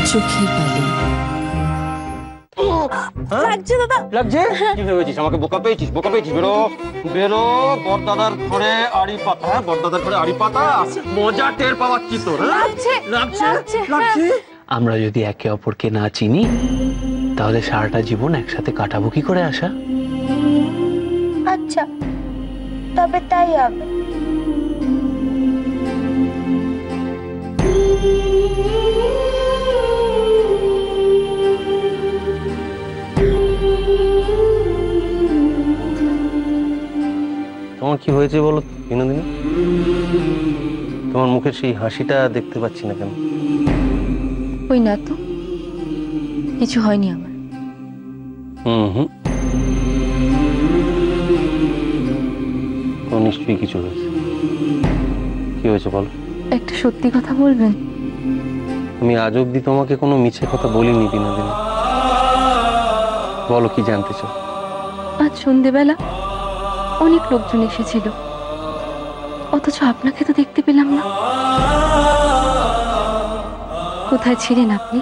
চোখের বালি। লাগছে দাদা, লাগছে। কি ভেবেছিস আমাকে বোকা পেয়েছিস? বোকা পেয়েছিস? বেরো বেরো, বড়দাদার ঘরে আড়ি পাতা, বড়দাদার ঘরে আড়ি পাতা, মজা টের পাওয়াচ্ছি তোর। লাগছে লাগছে লাগছে। আমরা যদি একে অপরকে না চিনি তাহলে সারাটা জীবন একসাথে কাটাবো কি করে আশা? আচ্ছা, তবে তাই হবে। তোমার কি হয়েছে বলো বিনোদিনী? তোমার মুখে সেই হাসিটা দেখতে পাচ্ছি না কেন? ওই না তো, কিছু হয়নি আমার। নিশ্চয়ই কিছু হয়েছে। কি হয়েছে বলো? একটা সত্যি কথা বলবেন? আমি আজ অব্দি তোমাকে কোনো মিছে কথা বলিনি বিনোদিনী। বলো কি জানতে চাও? আজ সন্ধ্যেবেলা অনেক লোকজন এসেছিল, অথচ আপনাকে তো দেখতে পেলাম না। কোথায় ছিলেন আপনি?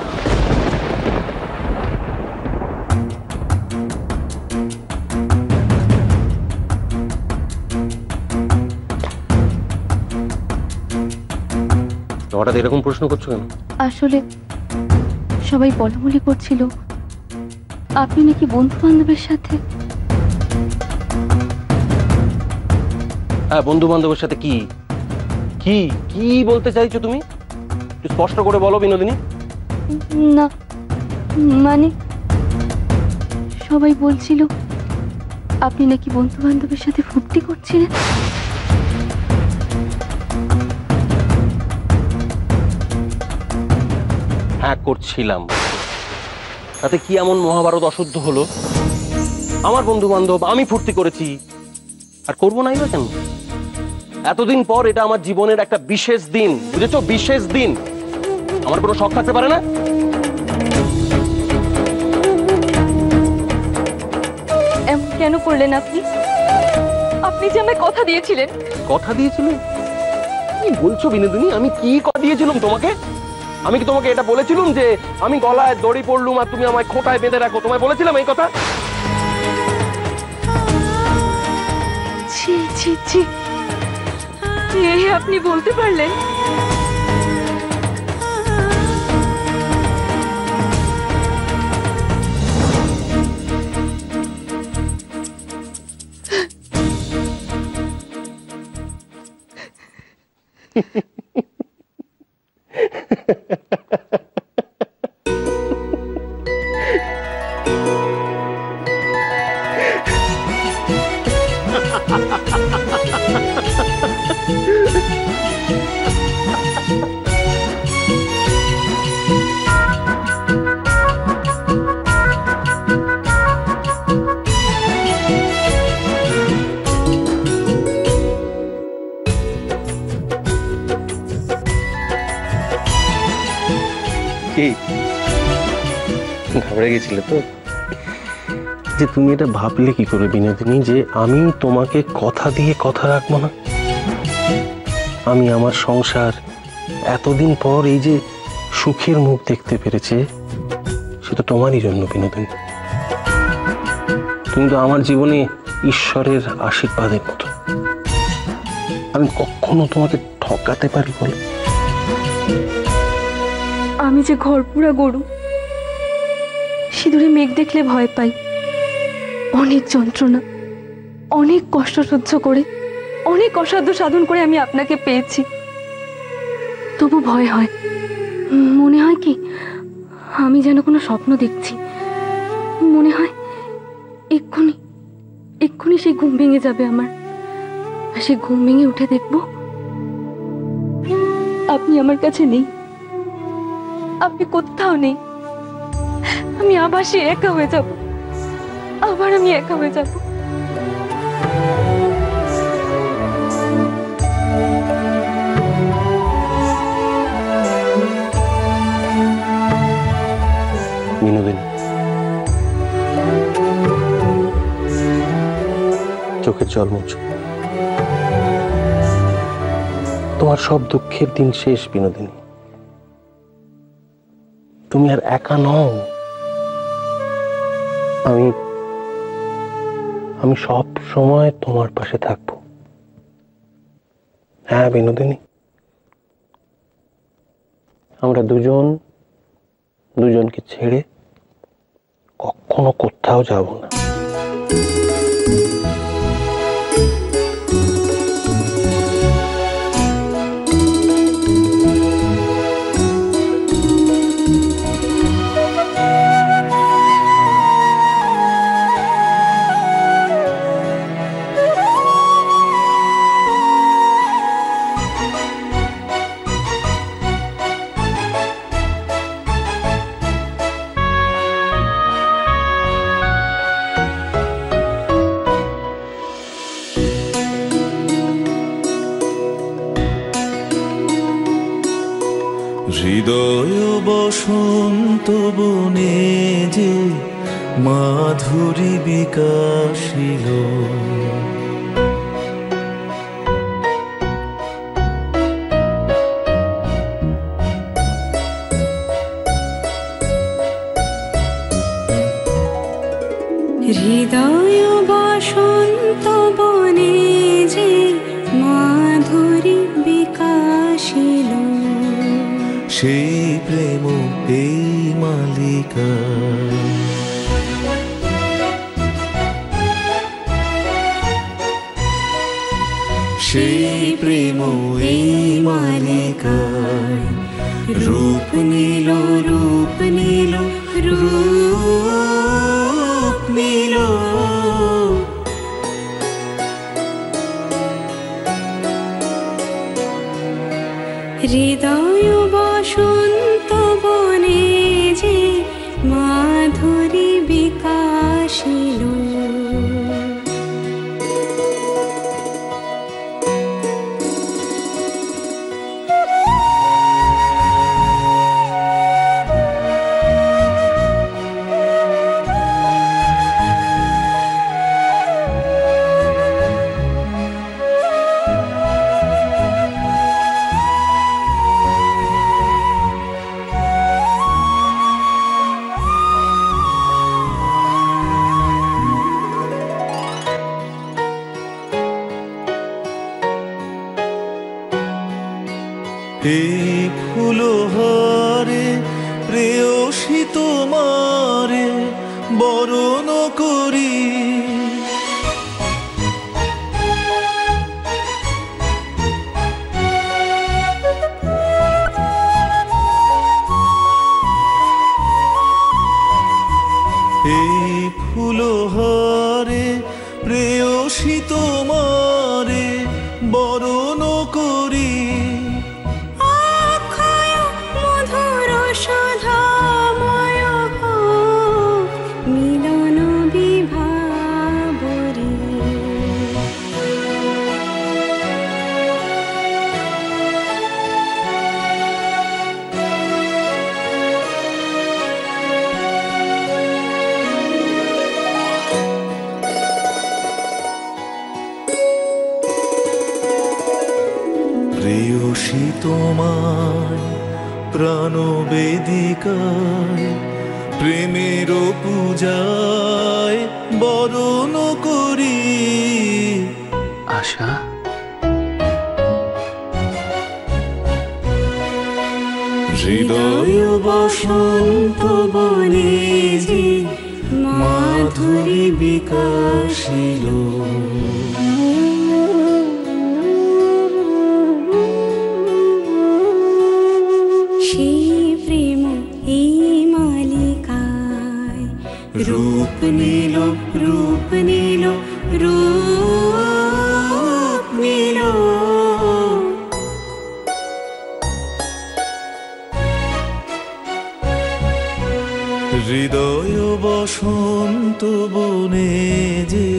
হঠাৎ এরকম প্রশ্ন করছো কেন? আসলে সবাই বলাবলি করছিল আপনি নাকি বন্ধু বান্ধবের সাথে। হ্যাঁ, বন্ধু বান্ধবের সাথে কি কি কি বলতে চাইছো তুমি? একটু স্পষ্ট করে বলো বিনোদিনী। না মানে সবাই বলছিল আপনি নাকি বন্ধু বান্ধবের সাথে ফুর্তি করছিলেন। হ্যাঁ, করছিলাম। তাতে কি এমন মহাভারত অশুদ্ধ হলো? আমার বন্ধু বান্ধব, আমি ফুর্তি করেছি, আর করবো নাই বা কেন? এতদিন পর এটা আমার জীবনের একটা বিশেষ দিন, বুঝেছো? বিশেষ দিন। আমার কোনো শখ থাকতে পারে না? এমন কেন করলেন আপনি? আপনি যে আমায় কথা দিয়েছিলেন। কথা দিয়েছিলেন? কি বলছো বিনোদিনী? আমি কি কথা দিয়েছিলাম তোমাকে? আমি কি তোমাকে এটা বলেছিলাম যে আমি গলায় দড়ি পড়লুম আর তুমি আমায় খোঁটায় বেঁধে রাখো? তোমায় বলেছিলাম এই কথা? ছি ছি ছি, আপনি বলতে পারলেন? ঘাবড়ে গেছিলে তো? যে তুমি এটা ভাবলে কি করে বিনোদিনী যে আমি তোমাকে কথা দিয়ে কথা রাখবো না? আমি আমার সংসার এতদিন পর এই যে সুখের মুখ দেখতে পেরেছে, সেটা তোমারই জন্য বিনোদিনী। তুমি তো আমার জীবনে ঈশ্বরের আশীর্বাদের মতো। আমি কখনো তোমাকে ঠকাতে পারি বলো? আমি যে ঘরপুরা গরু, সিঁদুরে মেঘ দেখলে ভয় পাই। অনেক যন্ত্রণা, অনেক কষ্ট সহ্য করে, অনেক অসাধ্য সাধন করে আমি আপনাকে পেয়েছি, তবু ভয় হয়। মনে হয় কি আমি যেন কোনো স্বপ্ন দেখছি। মনে হয় এক্ষুনি এক্ষুনি সেই ঘুম ভেঙে যাবে আমার, আর সেই ঘুম ভেঙে উঠে দেখব আপনি আমার কাছে নেই, আপনি কোথাও নেই। আমি আবার সে একা হয়ে যাব, আবার আমি একা হয়ে যাব। বিনোদিনী, চোখের জল মুছো। তোমার সব দুঃখের দিন শেষ বিনোদিনী। তুমি আর একা নও। আমি আমি সব সময় তোমার পাশে থাকবো। হ্যাঁ বিনোদিনী, আমরা দুজনকে ছেড়ে কখনো কোথাও যাব না। হৃদয় বসন্ত বনে যে মাধুরী বিকাশিল, হৃদয় বসন্ত বনে যে মাধুরী বিকাশিল, সেই প্রেম এই মালিকা। সেই প্রেম এই মালিকায় রূপ নীল, রূপ নীল, রূপ নীল। হৃদয় বসন্ত বনে যে মাধুরী বিকাশিল, এই ফুলহারে প্রেয়সী তোমারে বরণ করি, এই ফুলহারে প্রেয়সী তোমারে বরণ করি। মধুর সুধাময় হোক মিলন বিভাবরী, প্রেয়সী তোমায় প্রাণবেদিকায় প্রেমের পূজায় বরণ করি। আশা, হৃদয় বসন্ত বনে যে মাধুরী বিকাশিল, সেই প্রেম এই মালিকায় রূপ নীল, রূপ নীল, রূপ নীল। হৃদয় বসন্ত বনে যে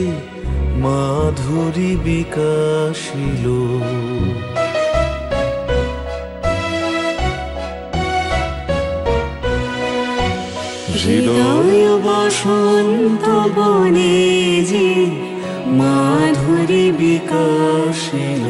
মাধুরী বিকাশিল, হৃদয় বসন্ত বনে যে মাধুরী বিকাশিল।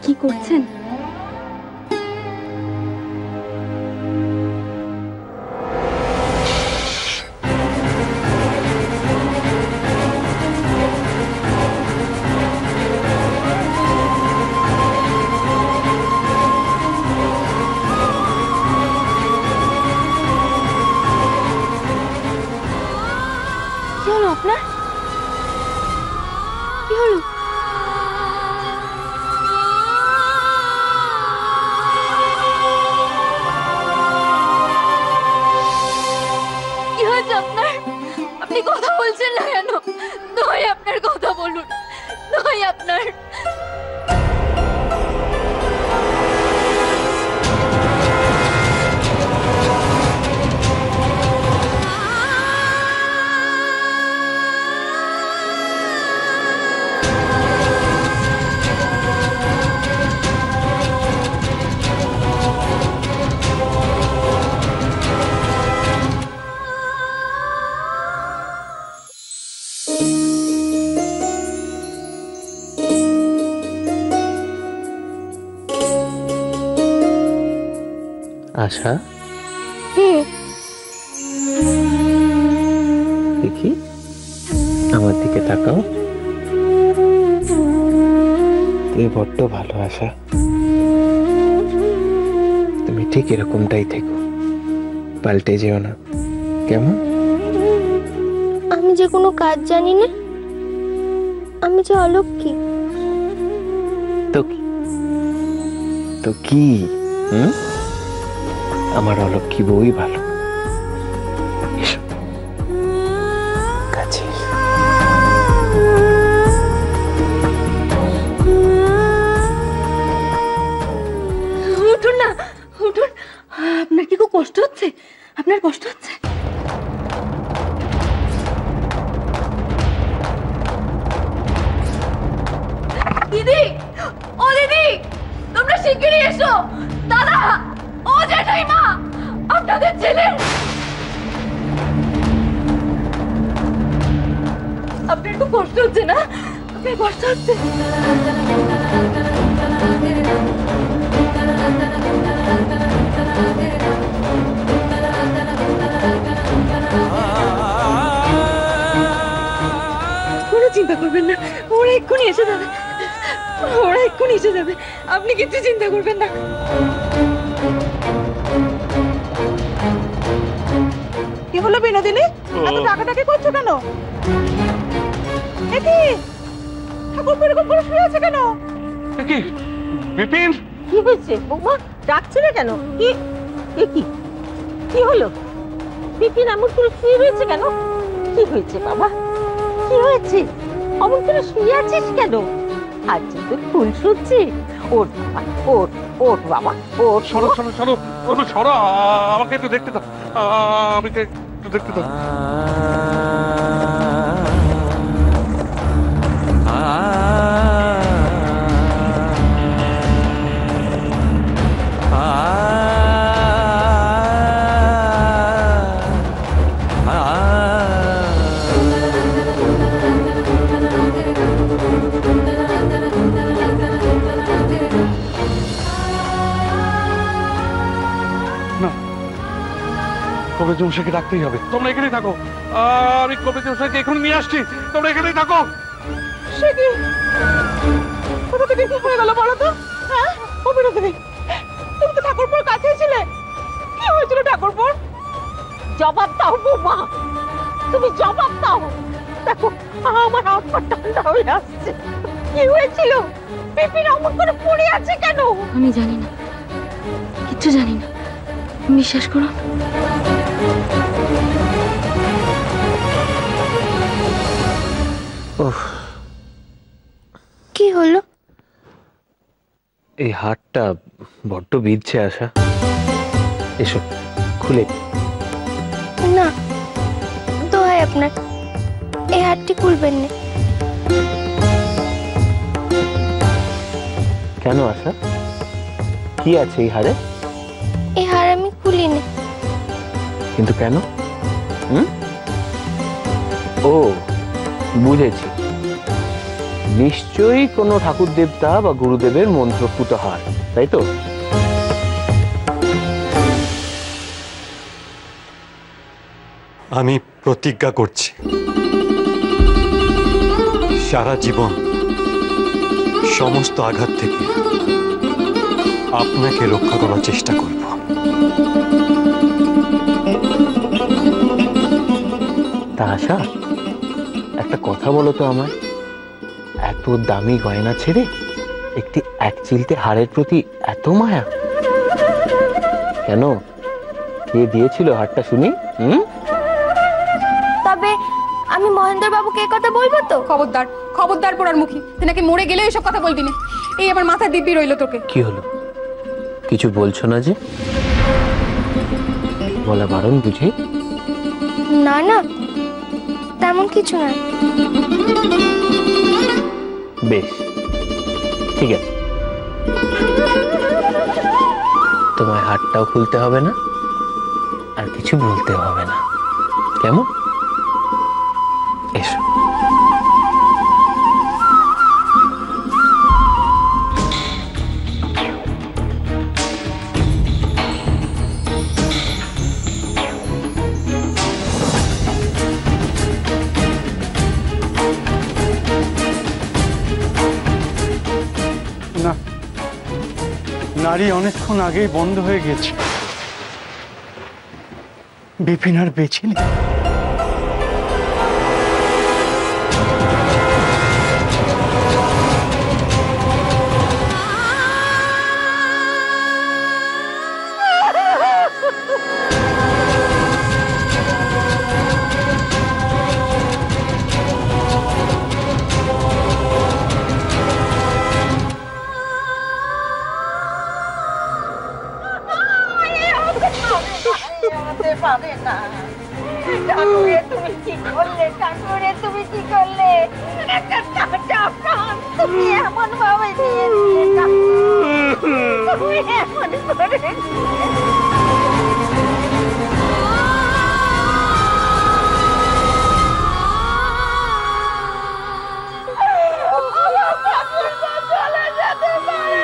কি করছেন? কি হলো আপনার? কি হলো? কি হয়েছে আপনার? আপনি কথা বলছেন না কেন? নয় আপনার কথা বলুন, নয় আপনার। আশা, দেখি আমার দিকে তাকাও। তুমি বড্ড ভালো আশা, তুমি ঠিক এরকমটাই থেকো, পাল্টে যেও না, কেমন? আমি যে কোনো কাজ জানি না, আমি যে অলক্ষী। তো কি, তো কি? আমার অলক্ষী বই ভালো। এসো কাছে এসো। উঠুন না, উঠুন। আপনার কি খুব কষ্ট হচ্ছে? আপনার কষ্ট হচ্ছে? দিদি, ও দিদি, তোমরা শিগগিরই এসো। দাদা, ও জেঠাইমা, আপনাদের ছেলে। আপনার খুব কষ্ট হচ্ছে না? আপনার কষ্ট হচ্ছে? কোনো চিন্তা করবেন না, ওরা এক্ষুনি এসে যাবে, ওরা এক্ষুনি এসে যাবে, আপনি কিছু চিন্তা করবেন না। কি হলো বিনোদিনী, এত টাকাটাকি করছো কেন? ঠাকুর এরকম করে শুয়ে আছে কেন? কি বিপিন? কি হয়েছে বৌমা, ডাকছে না কেন? কি কি কি হলো? বিপিন এমন করে শুয়ে রয়েছে কেন? কি হয়েছে বাবা, কি হয়েছে? অমন করে শুয়ে আছিস কেন? আজ তো ফুল শুচ্ছি। ওঠ বাবা, ওঠ ওঠ বাবা, ওঠ। সরো সরো সরো, ওটা সরো, আমাকে একটু দেখতে দাও, আমাকে একটু দেখতে দাও। কবির মশাইকে ডাকতেই হবে। তোমরা এখানেই থাকো, আমি কবির মশাইকে এখন নিয়ে আসছি, তোমরা এখানেই থাকো। সে কি, কোথা থেকে কি হয়ে গেল বলো তো? হ্যাঁ ও বিনোদিনী, তুমি তো ঠাকুরপুর কাছেই ছিলে, কি হয়েছিল ঠাকুরপুর? জবাব দাও বৌমা, তুমি জবাব দাও। দেখো আমার হাত পা ঠান্ডা হয়ে আসছে। কি হয়েছিল? বিপিন অমন করে পড়ে আছে কেন? আমি জানি না, কিচ্ছু জানি না, বিশ্বাস করুন। কি হলো? এই হাতটা বড্ড বিঁধছে আশা, এসো খুলে। না দোহাই আপনার, এই হাতটি খুলবেন না। কেন আশা, কি আছে এই হারে? এই হার আমি খুলিনি। কিন্তু কেন? ও বুঝেছি, নিশ্চয়ই কোনো ঠাকুর দেবতা বা গুরুদেবের মন্ত্রপুত হার, তাই তো? আমি প্রতিজ্ঞা করছি সারা জীবন সমস্ত আঘাত থেকে আপনাকে রক্ষা করার চেষ্টা করব। তা আশা, একটা কথা বলো তো আমায়, এত দামি গয়না ছেড়ে একটি এক চিলতে হারের প্রতি এত মায়া কেন? কে দিয়েছিল হারটা শুনি? তবে আমি মহেন্দ্র বাবুকে এই কথা বলবো তো? খবরদার, খবরদার পোড়ার মুখী, তুই নাকি মরে গেলে এইসব কথা বলবি না। এই আমার মাথায় দিব্যি রইলো তোকে। কি হলো, কিছু বলছো না যে? বলা বারণ বুঝি? না না, তেমন কিছু না। বেশ, ঠিক আছে, তোমায় হাতটাও খুলতে হবে না, আর কিছু বলতে হবে না, কেমন? এসো। না, নারী অনেকক্ষণ আগেই বন্ধ হয়ে গেছে। বিপিন আর বেঁচে নেই। পাবে না। ঠাকুরে তুমি কি করলে? ঠাকুরে তুমি কি করলে? একটা কাঁচা প্রাণ তুমি এমন ভাবে দিয়েছিলে ঠাকুর, তুমি এমন করে চলে যেতে পারে।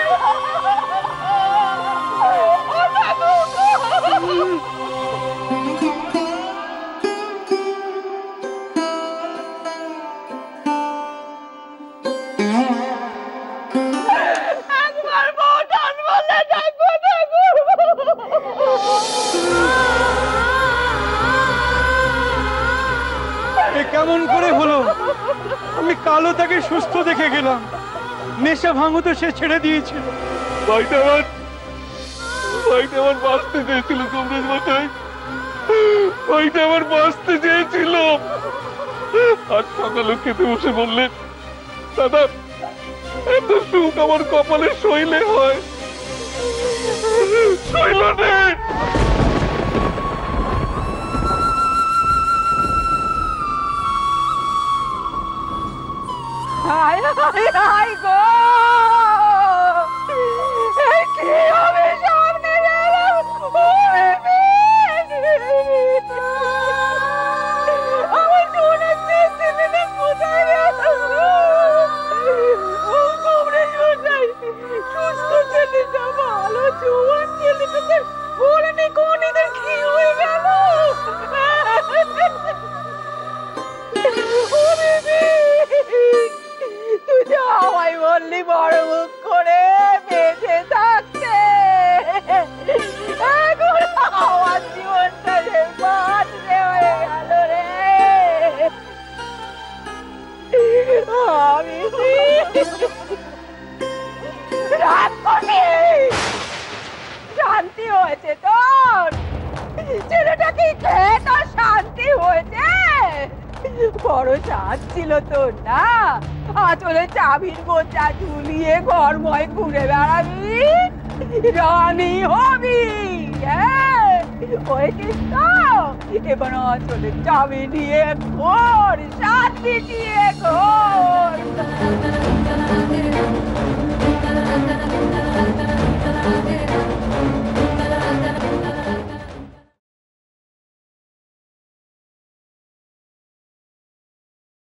কেমন করে হলো? আমি কালো তাকে সুস্থ দেখে গেলাম, নেশা ভাঙো তো সে ছেড়ে দিয়েছিল। ভাইটা আমার বাঁচতে চেয়েছিল কমরেজ মশাই, ভাইটা আমার বাঁচতে চেয়েছিল। আর সকালে খেতে বসে বললেন, দাদা এত সুখ আমার কপালে সইলে হয়, সইল নেই। হায় হায় হায় গো, কি হবে সামনে? আমার সোনার ছেলেটা কোথায় গেল? ও কমরেজ মশাই, সুস্থ ছেলেটা, ভালো জোয়ান ছেলেটাকে বলে নি কোন এদের কি হয়ে গেল? তুই যে আমায় বললি বড় মুখ করে বেঁচে থাকতে, এখন আমার জীবনটা যে বাঁচতে হয়ে গেল রে। আমি রাত করে শান্তি হয়েছে তোর? ছেলেটাকে খেয়ে তোর শান্তি হয়েছে? বড় সাজ ছিল তোর না, আঁচলে চাবির বোঝা ঝুলিয়ে ঘরময় ঘুরে বেড়াবি, রানী হবি। হ্যাঁ হয়েছিস তো, এবার আঁচলে চাবি নিয়ে ঘোর, শান্তি দিয়ে ঘোর।